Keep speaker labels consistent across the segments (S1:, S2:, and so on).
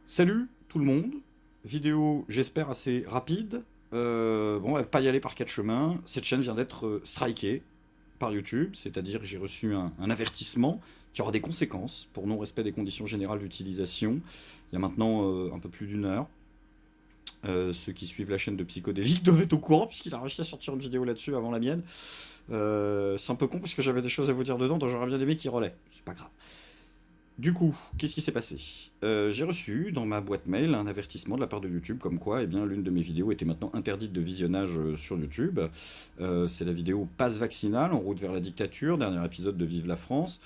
S1: Salut tout le monde, vidéo j'espère assez rapide. Bon, on va pas y aller par quatre chemins. Cette chaîne vient d'être strikée par YouTube, c'est-à-dire que j'ai reçu un avertissement qui aura des conséquences pour non-respect des conditions générales d'utilisation. Il y a maintenant un peu plus d'une heure. Ceux qui suivent la chaîne de Psychodélique doivent être au courant puisqu'il a réussi à sortir une vidéo là-dessus avant la mienne. C'est un peu con parce que j'avais des choses à vous dire dedans, donc j'aurais bien aimé qu'il relaie. C'est pas grave. Du coup, qu'est-ce qui s'est passé? J'ai reçu dans ma boîte mail un avertissement de la part de YouTube comme quoi eh bien, l'une de mes vidéos était maintenant interdite de visionnage sur YouTube. C'est la vidéo Passe vaccinal en route vers la dictature, dernier épisode de Vive la France,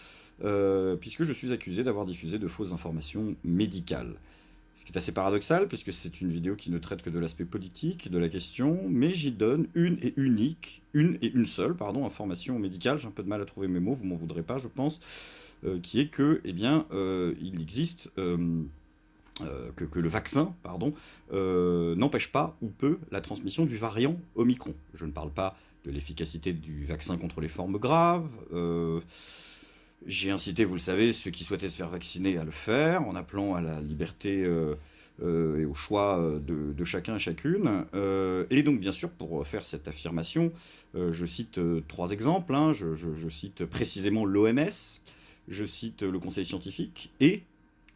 S1: puisque je suis accusé d'avoir diffusé de fausses informations médicales. Ce qui est assez paradoxal, puisque c'est une vidéo qui ne traite que de l'aspect politique de la question, mais j'y donne une et une seule, pardon, information médicale. J'ai un peu de mal à trouver mes mots, vous m'en voudrez pas, je pense, qui est que, eh bien, il existe que le vaccin, pardon, n'empêche pas ou peu la transmission du variant Omicron. Je ne parle pas de l'efficacité du vaccin contre les formes graves. J'ai incité, vous le savez, ceux qui souhaitaient se faire vacciner à le faire, en appelant à la liberté et au choix de chacun et chacune. Et donc, bien sûr, pour faire cette affirmation, je cite trois exemples. Hein. Je cite précisément l'OMS, je cite le Conseil scientifique et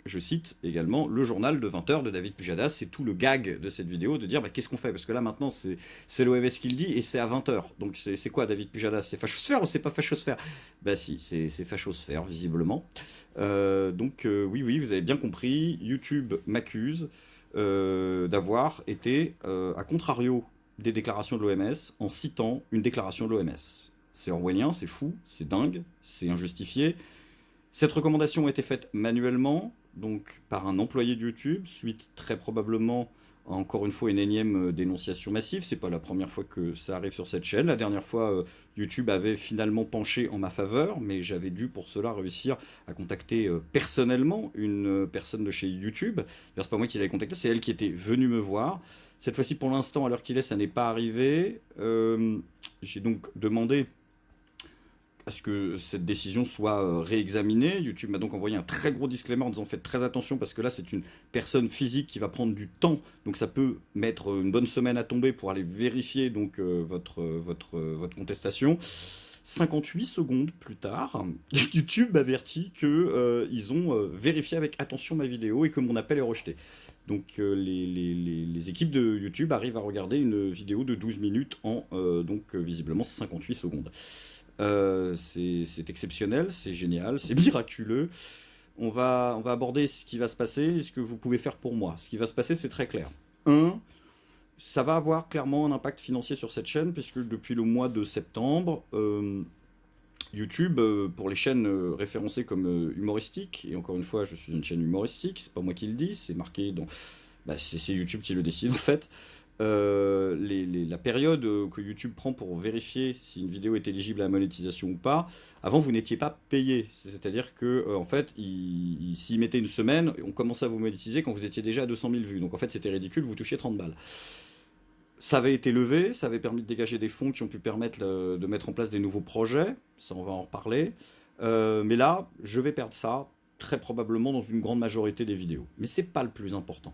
S1: je cite également le journal de 20 heures de David Pujadas. C'est tout le gag de cette vidéo de dire bah, qu'est-ce qu'on fait? Parce que là maintenant c'est l'OMS qui le dit et c'est à 20 heures. Donc c'est quoi David Pujadas? C'est fachosphère ou c'est pas fachosphère? Bah si, c'est fachosphère visiblement. Oui, oui, vous avez bien compris, YouTube m'accuse d'avoir été à contrario des déclarations de l'OMS en citant une déclaration de l'OMS. C'est orwellien, c'est fou, c'est dingue, c'est injustifié. Cette recommandation a été faite manuellement, donc par un employé de YouTube, suite très probablement à encore une fois une énième dénonciation massive. C'est pas la première fois que ça arrive sur cette chaîne. La dernière fois, YouTube avait finalement penché en ma faveur, mais j'avais dû pour cela réussir à contacter personnellement une personne de chez YouTube. D'ailleurs, c'est pas moi qui l'avais contacté, c'est elle qui était venue me voir. Cette fois-ci, pour l'instant, à l'heure qu'il est, ça n'est pas arrivé. J'ai donc demandé à ce que cette décision soit réexaminée. YouTube m'a donc envoyé un très gros disclaimer en disant faites très attention parce que là c'est une personne physique qui va prendre du temps, donc ça peut mettre une bonne semaine à tomber pour aller vérifier donc votre contestation. 58 secondes plus tard, YouTube m'avertit que ils ont vérifié avec attention ma vidéo et que mon appel est rejeté. Donc les équipes de YouTube arrivent à regarder une vidéo de 12 minutes en visiblement 58 secondes. C'est exceptionnel, c'est génial, c'est miraculeux. On va aborder ce qui va se passer et ce que vous pouvez faire pour moi. Ce qui va se passer, c'est très clair. Un, ça va avoir clairement un impact financier sur cette chaîne, puisque depuis le mois de septembre, YouTube, pour les chaînes référencées comme humoristiques, et encore une fois, je suis une chaîne humoristique, c'est pas moi qui le dis, c'est marqué dans. Bah, c'est YouTube qui le décide en fait. La période que YouTube prend pour vérifier si une vidéo est éligible à la monétisation ou pas, avant vous n'étiez pas payé. C'est-à-dire que en fait, s'ils mettaient une semaine, on commençait à vous monétiser quand vous étiez déjà à 200 000 vues. Donc en fait, c'était ridicule, vous touchiez 30 balles. Ça avait été levé, ça avait permis de dégager des fonds qui ont pu permettre de mettre en place des nouveaux projets. Ça, on va en reparler. Mais là, je vais perdre ça très probablement dans une grande majorité des vidéos. Mais c'est pas le plus important.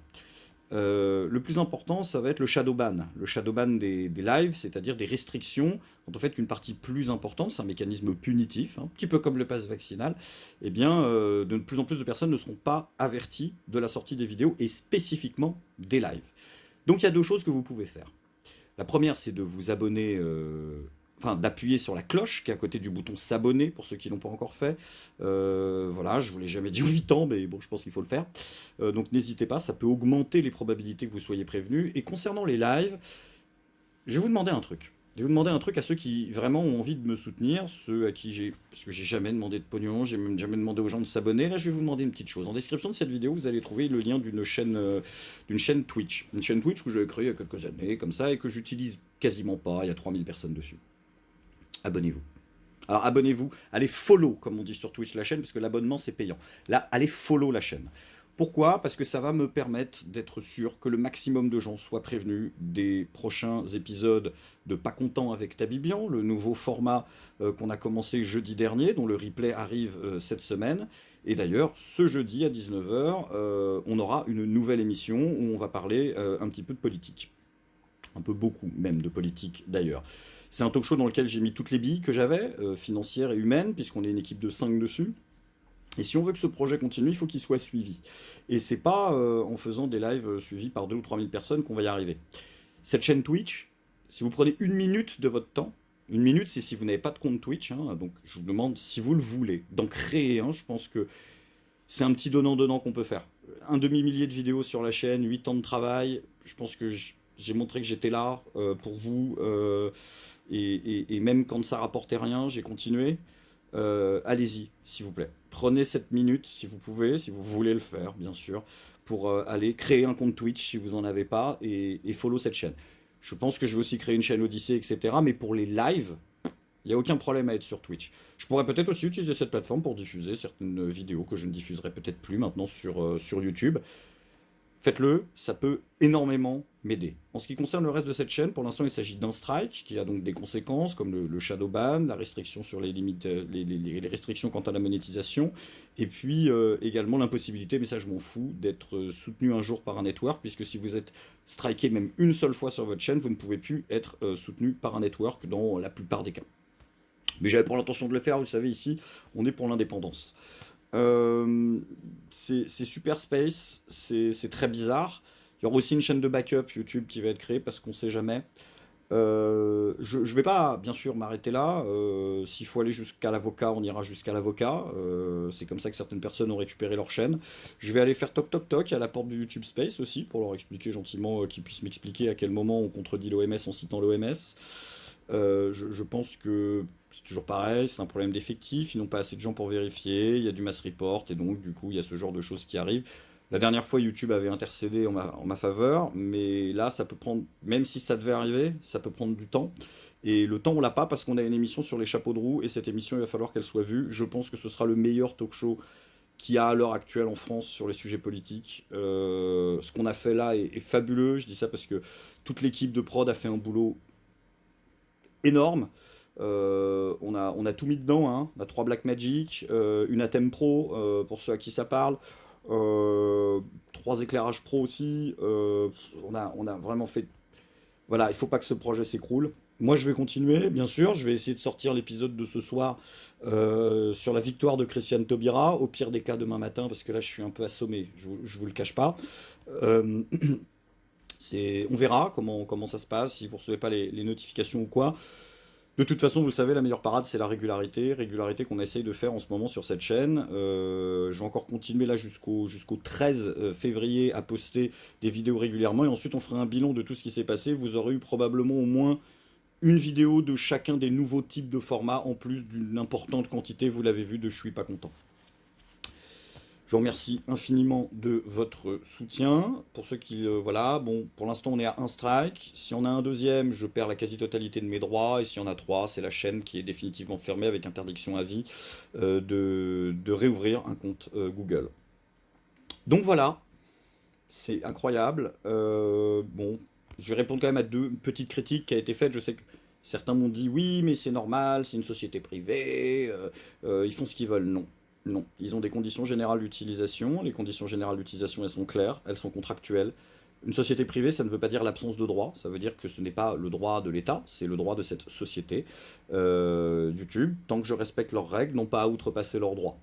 S1: Le plus important, ça va être le shadow ban. Le shadow ban des lives, c'est-à-dire des restrictions. Quand on fait qu'une partie plus importante, c'est un mécanisme punitif, un petit peu comme le pass vaccinal, eh bien, de plus en plus de personnes ne seront pas averties de la sortie des vidéos et spécifiquement des lives. Donc il y a deux choses que vous pouvez faire. La première, c'est de vous abonner, enfin d'appuyer sur la cloche qui est à côté du bouton s'abonner pour ceux qui ne l'ont pas encore fait. Voilà, je ne vous l'ai jamais dit 8 ans, mais bon, je pense qu'il faut le faire. Donc n'hésitez pas, ça peut augmenter les probabilités que vous soyez prévenus. Et concernant les lives, je vais vous demander un truc. Je vais vous demander un truc à ceux qui vraiment ont envie de me soutenir, ceux à qui j'ai... Parce que j'ai jamais demandé de pognon, j'ai même jamais demandé aux gens de s'abonner. Là, je vais vous demander une petite chose. En description de cette vidéo, vous allez trouver le lien d'une chaîne Twitch. Une chaîne Twitch que j'avais créée il y a quelques années, comme ça, et que j'utilise quasiment pas. Il y a 3000 personnes dessus. Abonnez-vous. Alors abonnez-vous, allez follow, comme on dit sur Twitch la chaîne, parce que l'abonnement c'est payant. Là, allez follow la chaîne. Pourquoi? Parce que ça va me permettre d'être sûr que le maximum de gens soient prévenus des prochains épisodes de Pas content avec Tabibian, le nouveau format qu'on a commencé jeudi dernier, dont le replay arrive cette semaine. Et d'ailleurs, ce jeudi à 19h, on aura une nouvelle émission où on va parler un petit peu de politique. Un peu beaucoup même de politique d'ailleurs. C'est un talk show dans lequel j'ai mis toutes les billes que j'avais, financières et humaines, puisqu'on est une équipe de 5 dessus. Et si on veut que ce projet continue, il faut qu'il soit suivi. Et c'est pas en faisant des lives suivis par 2 ou 3 000 personnes qu'on va y arriver. Cette chaîne Twitch, si vous prenez 1 minute de votre temps, 1 minute, c'est si vous n'avez pas de compte Twitch, hein, donc je vous demande, si vous le voulez, d'en créer un. Je pense que c'est un petit donnant-donnant qu'on peut faire. Un demi-millier de vidéos sur la chaîne, 8 ans de travail, je pense que j'ai montré que j'étais là pour vous, et même quand ça rapportait rien, j'ai continué. Allez-y, s'il vous plaît. Prenez cette minute, si vous pouvez, si vous voulez le faire, bien sûr, pour aller créer un compte Twitch si vous n'en avez pas, et follow cette chaîne. Je pense que je vais aussi créer une chaîne Odyssée, etc. Mais pour les lives, il n'y a aucun problème à être sur Twitch. Je pourrais peut-être aussi utiliser cette plateforme pour diffuser certaines vidéos que je ne diffuserai peut-être plus maintenant sur YouTube. Faites-le, ça peut énormément m'aider. En ce qui concerne le reste de cette chaîne, pour l'instant, il s'agit d'un strike qui a donc des conséquences comme le shadow ban, la restriction sur les limites, les restrictions quant à la monétisation, et puis également l'impossibilité, mais ça je m'en fous, d'être soutenu un jour par un network, puisque si vous êtes striké même une seule fois sur votre chaîne, vous ne pouvez plus être soutenu par un network dans la plupart des cas. Mais j'avais pour l'intention de le faire, vous le savez, ici, on est pour l'indépendance. C'est Super Space, c'est très bizarre. Il y aura aussi une chaîne de backup YouTube qui va être créée parce qu'on sait jamais. Je vais pas, bien sûr, m'arrêter là. S'il faut aller jusqu'à l'avocat, on ira jusqu'à l'avocat. C'est comme ça que certaines personnes ont récupéré leur chaîne. Je vais aller faire toc toc toc à la porte du YouTube Space aussi pour leur expliquer gentiment, qu'ils puissent m'expliquer à quel moment on contredit l'OMS en citant l'OMS. Je pense que c'est toujours pareil, c'est un problème d'effectifs, ils n'ont pas assez de gens pour vérifier, il y a du mass report, et donc du coup il y a ce genre de choses qui arrivent. La dernière fois YouTube avait intercédé en ma faveur, mais là ça peut prendre, même si ça devait arriver, ça peut prendre du temps. Et le temps on l'a pas parce qu'on a une émission sur les chapeaux de roue, et cette émission il va falloir qu'elle soit vue. Je pense que ce sera le meilleur talk show qu'il y a à l'heure actuelle en France sur les sujets politiques. Ce qu'on a fait là est fabuleux, je dis ça parce que toute l'équipe de prod a fait un boulot énorme. On a tout mis dedans, hein. On a 3 Blackmagic, une Atem Pro pour ceux à qui ça parle, 3 éclairages pro aussi. On a vraiment fait. Voilà, il faut pas que ce projet s'écroule. Moi, je vais continuer, bien sûr. Je vais essayer de sortir l'épisode de ce soir sur la victoire de Christiane Taubira. Au pire des cas, demain matin, parce que là, je suis un peu assommé. Je vous le cache pas. Euh, on verra comment ça se passe, si vous recevez pas les notifications ou quoi. De toute façon, vous le savez, la meilleure parade, c'est la régularité qu'on essaye de faire en ce moment sur cette chaîne. Je vais encore continuer là jusqu'au 13 février à poster des vidéos régulièrement, et ensuite on fera un bilan de tout ce qui s'est passé. Vous aurez eu probablement au moins une vidéo de chacun des nouveaux types de formats, en plus d'une importante quantité, vous l'avez vu, de Je suis pas content. Je vous remercie infiniment de votre soutien. Pour ceux qui, voilà, bon, pour l'instant on est à un strike. Si on a un deuxième, je perds la quasi-totalité de mes droits. Et si on a 3, c'est la chaîne qui est définitivement fermée avec interdiction à vie de réouvrir un compte Google. Donc voilà, c'est incroyable. Bon, je vais répondre quand même à 2 petites critiques qui a été faites. Je sais que certains m'ont dit oui, mais c'est normal, c'est une société privée, ils font ce qu'ils veulent. Non. Non, ils ont des conditions générales d'utilisation. Les conditions générales d'utilisation, elles sont claires, elles sont contractuelles. Une société privée, ça ne veut pas dire l'absence de droit, ça veut dire que ce n'est pas le droit de l'État, c'est le droit de cette société. YouTube, tant que je respecte leurs règles, n'ont pas à outrepasser leurs droits.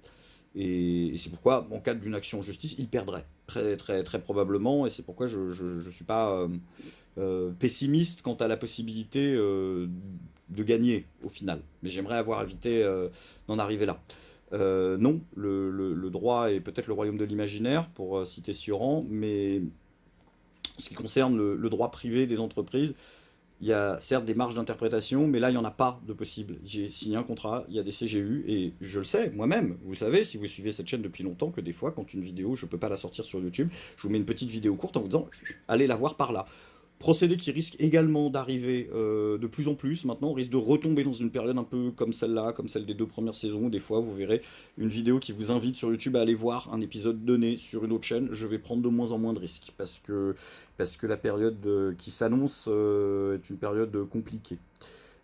S1: Et c'est pourquoi, en cas d'une action en justice, ils perdraient, très, très, très probablement, et c'est pourquoi je ne suis pas pessimiste quant à la possibilité de gagner au final. Mais j'aimerais avoir évité d'en arriver là. Non, le droit est peut-être le royaume de l'imaginaire, pour citer Sioran, mais en ce qui concerne le droit privé des entreprises, il y a certes des marges d'interprétation, mais là, il n'y en a pas de possible. J'ai signé un contrat, il y a des CGU, et je le sais, moi-même, vous le savez, si vous suivez cette chaîne depuis longtemps, que des fois, quand une vidéo, je ne peux pas la sortir sur YouTube, je vous mets une petite vidéo courte en vous disant, allez la voir par là. Procédé qui risque également d'arriver de plus en plus. Maintenant, on risque de retomber dans une période un peu comme celle-là, comme celle des 2 premières saisons. Des fois, vous verrez une vidéo qui vous invite sur YouTube à aller voir un épisode donné sur une autre chaîne. Je vais prendre de moins en moins de risques parce que la période qui s'annonce est une période compliquée.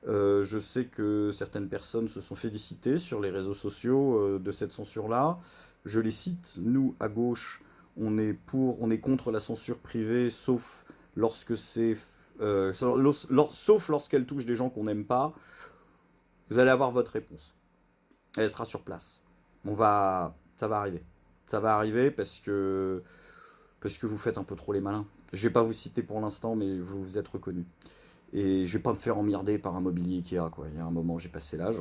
S1: Je sais que certaines personnes se sont félicitées sur les réseaux sociaux de cette censure-là. Je les cite, nous, à gauche, on est contre la censure privée, sauf lorsque c'est, sauf lorsqu'elle touche des gens qu'on n'aime pas. Vous allez avoir votre réponse. Elle sera sur place. Ça va arriver. Ça va arriver parce que vous faites un peu trop les malins. Je vais pas vous citer pour l'instant, mais vous vous êtes reconnus. Et je vais pas me faire emmerder par un mobilier Ikea, quoi. Il y a un moment, j'ai passé l'âge.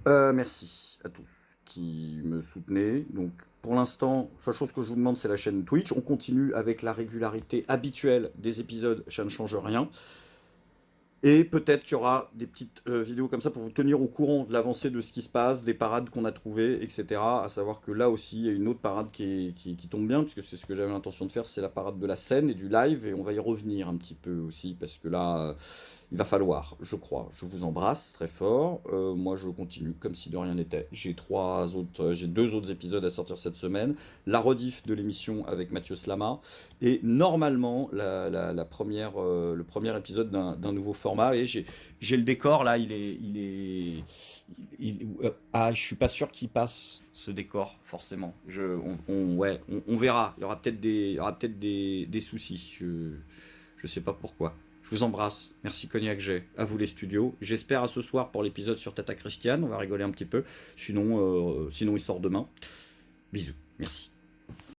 S1: Merci à tous qui me soutenaient. Donc, pour l'instant, la seule chose que je vous demande, c'est la chaîne Twitch. On continue avec la régularité habituelle des épisodes. Ça ne change rien. Et peut-être qu'il y aura des petites vidéos comme ça pour vous tenir au courant de l'avancée de ce qui se passe, des parades qu'on a trouvées, etc. À savoir que là aussi, il y a une autre parade qui tombe bien, puisque c'est ce que j'avais l'intention de faire, c'est la parade de la scène et du live, et on va y revenir un petit peu aussi, parce que là, il va falloir, je crois. Je vous embrasse très fort. Moi, je continue comme si de rien n'était. J'ai 2 autres épisodes à sortir cette semaine. La rediff de l'émission avec Mathieu Slama. Et normalement, le premier épisode d'un nouveau format. Et j'ai le décor là, je suis pas sûr qu'il passe ce décor forcément. On verra. Il y aura peut-être des soucis. Je sais pas pourquoi. Je vous embrasse. Merci Cognac G. À vous les studios. J'espère à ce soir pour l'épisode sur Tata Christiane. On va rigoler un petit peu. Sinon il sort demain. Bisous. Merci.